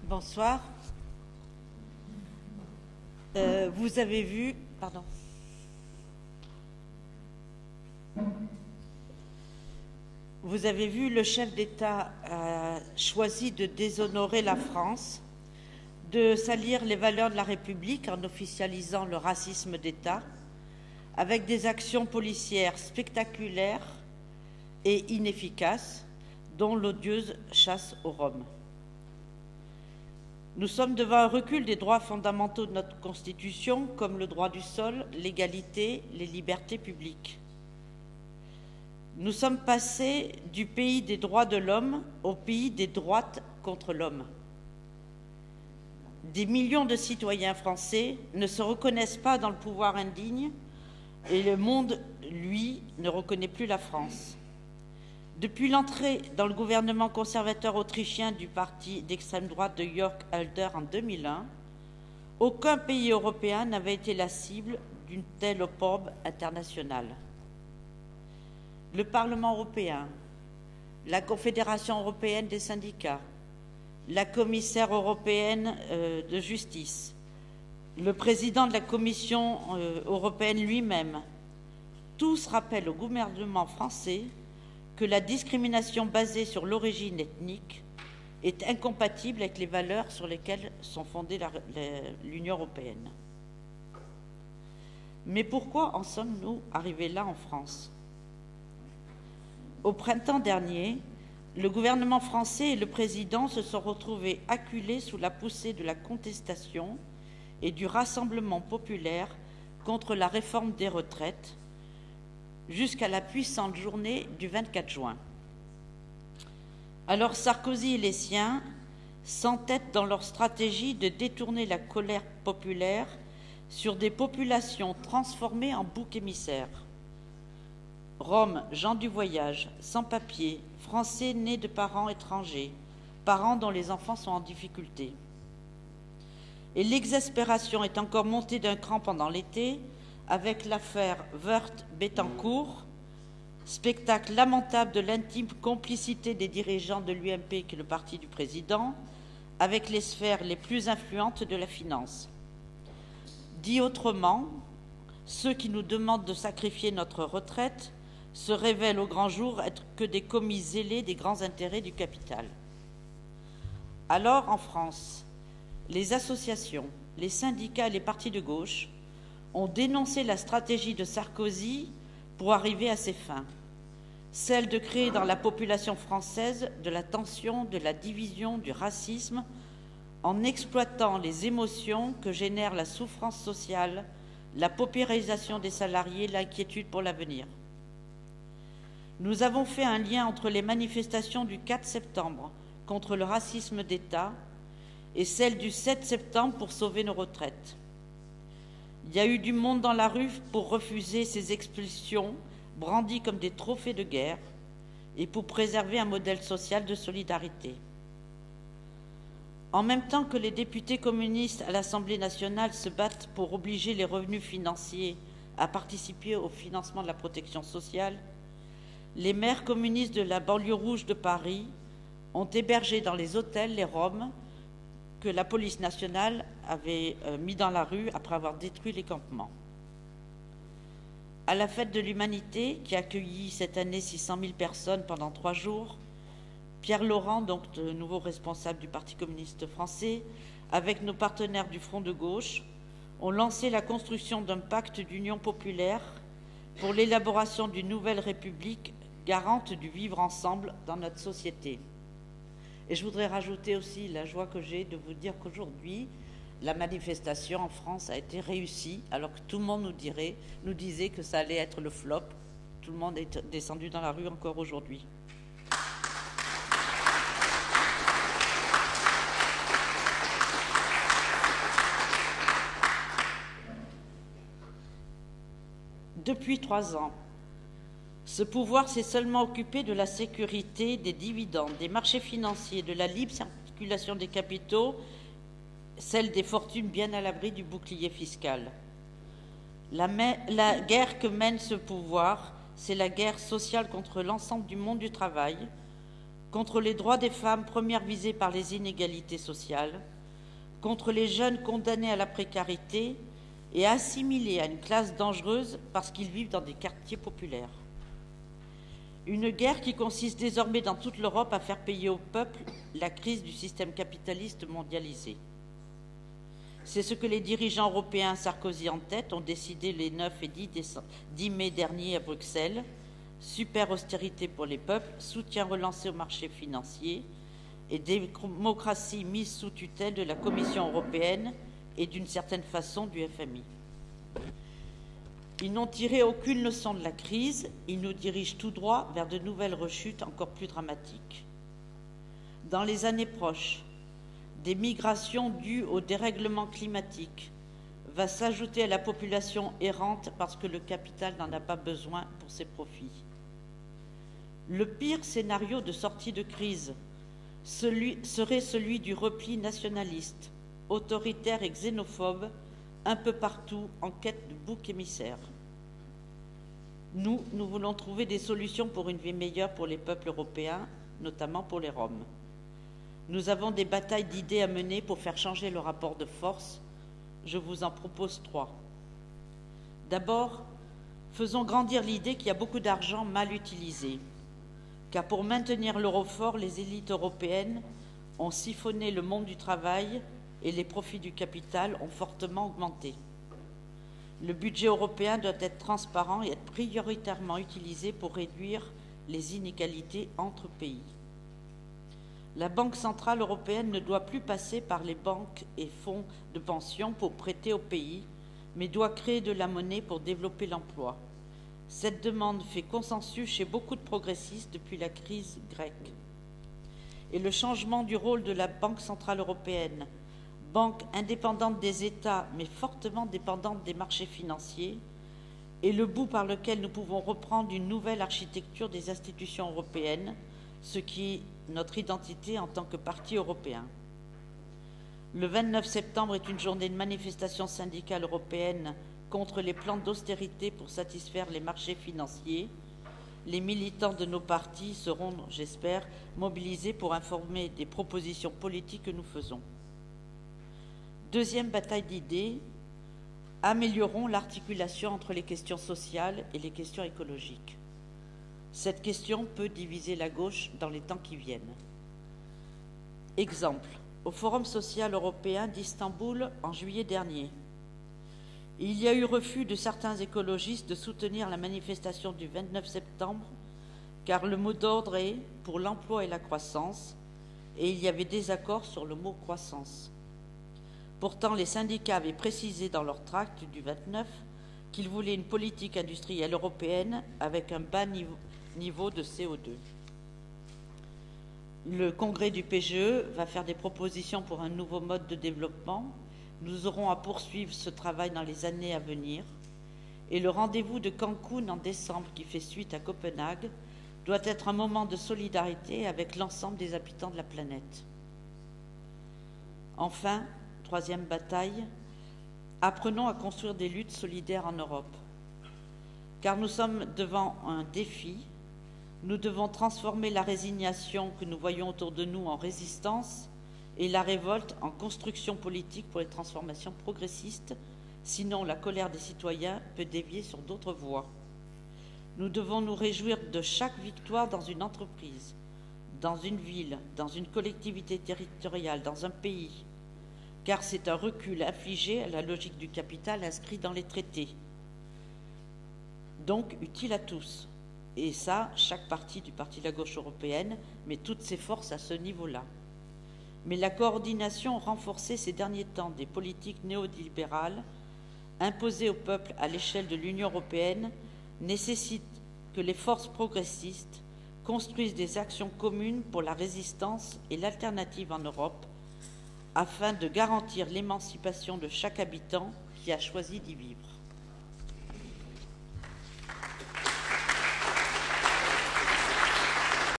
Bonsoir. Vous avez vu, pardon. Vous avez vu, le chef d'État a choisi de déshonorer la France, de salir les valeurs de la République en officialisant le racisme d'État, avec des actions policières spectaculaires et inefficaces, dont l'odieuse chasse aux Roms. Nous sommes devant un recul des droits fondamentaux de notre Constitution, comme le droit du sol, l'égalité, les libertés publiques. Nous sommes passés du pays des droits de l'homme au pays des droites contre l'homme. Des millions de citoyens français ne se reconnaissent pas dans le pouvoir indigne et le monde, lui, ne reconnaît plus la France. Depuis l'entrée dans le gouvernement conservateur autrichien du parti d'extrême droite de Jörg Haider en 2001, aucun pays européen n'avait été la cible d'une telle opprobre internationale. Le Parlement européen, la Confédération européenne des syndicats, la commissaire européenne de justice, le président de la Commission européenne lui-même, tous rappellent au gouvernement français que la discrimination basée sur l'origine ethnique est incompatible avec les valeurs sur lesquelles sont fondées l'Union européenne. Mais pourquoi en sommes-nous arrivés là en France? Au printemps dernier, le gouvernement français et le président se sont retrouvés acculés sous la poussée de la contestation et du rassemblement populaire contre la réforme des retraites, jusqu'à la puissante journée du 24 juin. Alors Sarkozy et les siens s'entêtent dans leur stratégie de détourner la colère populaire sur des populations transformées en boucs émissaires. Roms, gens du voyage, sans-papiers, Français nés de parents étrangers, parents dont les enfants sont en difficulté. Et l'exaspération est encore montée d'un cran pendant l'été, avec l'affaire Woerth-Bettencourt, spectacle lamentable de l'intime complicité des dirigeants de l'UMP, qui est le parti du président, avec les sphères les plus influentes de la finance. Dit autrement, ceux qui nous demandent de sacrifier notre retraite se révèlent au grand jour être que des commis zélés des grands intérêts du capital. Alors, en France, les associations, les syndicats et les partis de gauche ont dénoncé la stratégie de Sarkozy pour arriver à ses fins, celle de créer dans la population française de la tension, de la division, du racisme, en exploitant les émotions que génère la souffrance sociale, la paupérisation des salariés, l'inquiétude pour l'avenir. Nous avons fait un lien entre les manifestations du 4 septembre contre le racisme d'État et celles du 7 septembre pour sauver nos retraites. Il y a eu du monde dans la rue pour refuser ces expulsions brandies comme des trophées de guerre et pour préserver un modèle social de solidarité. En même temps que les députés communistes à l'Assemblée nationale se battent pour obliger les revenus financiers à participer au financement de la protection sociale, les maires communistes de la banlieue rouge de Paris ont hébergé dans les hôtels les Roms que la police nationale avait mis dans la rue après avoir détruit les campements. À la fête de l'Humanité, qui a accueilli cette année 600 000 personnes pendant 3 jours, Pierre Laurent, donc le nouveau responsable du Parti communiste français, avec nos partenaires du Front de gauche, ont lancé la construction d'un pacte d'union populaire pour l'élaboration d'une nouvelle république garante du vivre ensemble dans notre société. Et je voudrais rajouter aussi la joie que j'ai de vous dire qu'aujourd'hui, la manifestation en France a été réussie, alors que tout le monde nous disait que ça allait être le flop. Tout le monde est descendu dans la rue encore aujourd'hui. Depuis 3 ans, ce pouvoir s'est seulement occupé de la sécurité, des dividendes, des marchés financiers, de la libre circulation des capitaux, celle des fortunes bien à l'abri du bouclier fiscal. La guerre que mène ce pouvoir, c'est la guerre sociale contre l'ensemble du monde du travail, contre les droits des femmes, premières visées par les inégalités sociales, contre les jeunes condamnés à la précarité et assimilés à une classe dangereuse parce qu'ils vivent dans des quartiers populaires. Une guerre qui consiste désormais dans toute l'Europe à faire payer au peuple la crise du système capitaliste mondialisé. C'est ce que les dirigeants européens, Sarkozy en tête, ont décidé les 9 et 10 mai dernier à Bruxelles. Super austérité pour les peuples, soutien relancé au marché financier et démocratie mise sous tutelle de la Commission européenne et d'une certaine façon du FMI. Ils n'ont tiré aucune leçon de la crise, ils nous dirigent tout droit vers de nouvelles rechutes encore plus dramatiques. Dans les années proches, des migrations dues au dérèglement climatique va s'ajouter à la population errante parce que le capital n'en a pas besoin pour ses profits. Le pire scénario de sortie de crise serait celui du repli nationaliste, autoritaire et xénophobe, un peu partout en quête de boucs émissaires. Nous voulons trouver des solutions pour une vie meilleure pour les peuples européens, notamment pour les Roms. Nous avons des batailles d'idées à mener pour faire changer le rapport de force. Je vous en propose 3. D'abord, faisons grandir l'idée qu'il y a beaucoup d'argent mal utilisé, car pour maintenir l'euro fort, les élites européennes ont siphonné le monde du travail et les profits du capital ont fortement augmenté. Le budget européen doit être transparent et être prioritairement utilisé pour réduire les inégalités entre pays. La Banque centrale européenne ne doit plus passer par les banques et fonds de pension pour prêter au pays, mais doit créer de la monnaie pour développer l'emploi. Cette demande fait consensus chez beaucoup de progressistes depuis la crise grecque. Et le changement du rôle de la Banque centrale européenne, banque indépendante des États mais fortement dépendante des marchés financiers, est le bout par lequel nous pouvons reprendre une nouvelle architecture des institutions européennes, ce qui est notre identité en tant que parti européen. Le 29 septembre est une journée de manifestation syndicale européenne contre les plans d'austérité pour satisfaire les marchés financiers. Les militants de nos partis seront, j'espère, mobilisés pour informer des propositions politiques que nous faisons. Deuxième bataille d'idées, améliorons l'articulation entre les questions sociales et les questions écologiques. Cette question peut diviser la gauche dans les temps qui viennent. Exemple, au Forum social européen d'Istanbul en juillet dernier, il y a eu refus de certains écologistes de soutenir la manifestation du 29 septembre, car le mot d'ordre est « pour l'emploi et la croissance », et il y avait désaccord sur le mot « croissance ». Pourtant, les syndicats avaient précisé dans leur tract du 29 qu'ils voulaient une politique industrielle européenne avec un bas niveau de CO2. Le congrès du PGE va faire des propositions pour un nouveau mode de développement. Nous aurons à poursuivre ce travail dans les années à venir. Et le rendez-vous de Cancun en décembre, qui fait suite à Copenhague, doit être un moment de solidarité avec l'ensemble des habitants de la planète. Enfin, troisième bataille, apprenons à construire des luttes solidaires en Europe. Car nous sommes devant un défi. Nous devons transformer la résignation que nous voyons autour de nous en résistance et la révolte en construction politique pour les transformations progressistes, sinon la colère des citoyens peut dévier sur d'autres voies. Nous devons nous réjouir de chaque victoire dans une entreprise, dans une ville, dans une collectivité territoriale, dans un pays, car c'est un recul infligé à la logique du capital inscrit dans les traités, donc utile à tous. Et ça, chaque parti du Parti de la gauche européenne met toutes ses forces à ce niveau-là. Mais la coordination renforcée ces derniers temps des politiques néolibérales imposées au peuple à l'échelle de l'Union européenne nécessite que les forces progressistes construisent des actions communes pour la résistance et l'alternative en Europe afin de garantir l'émancipation de chaque habitant qui a choisi d'y vivre.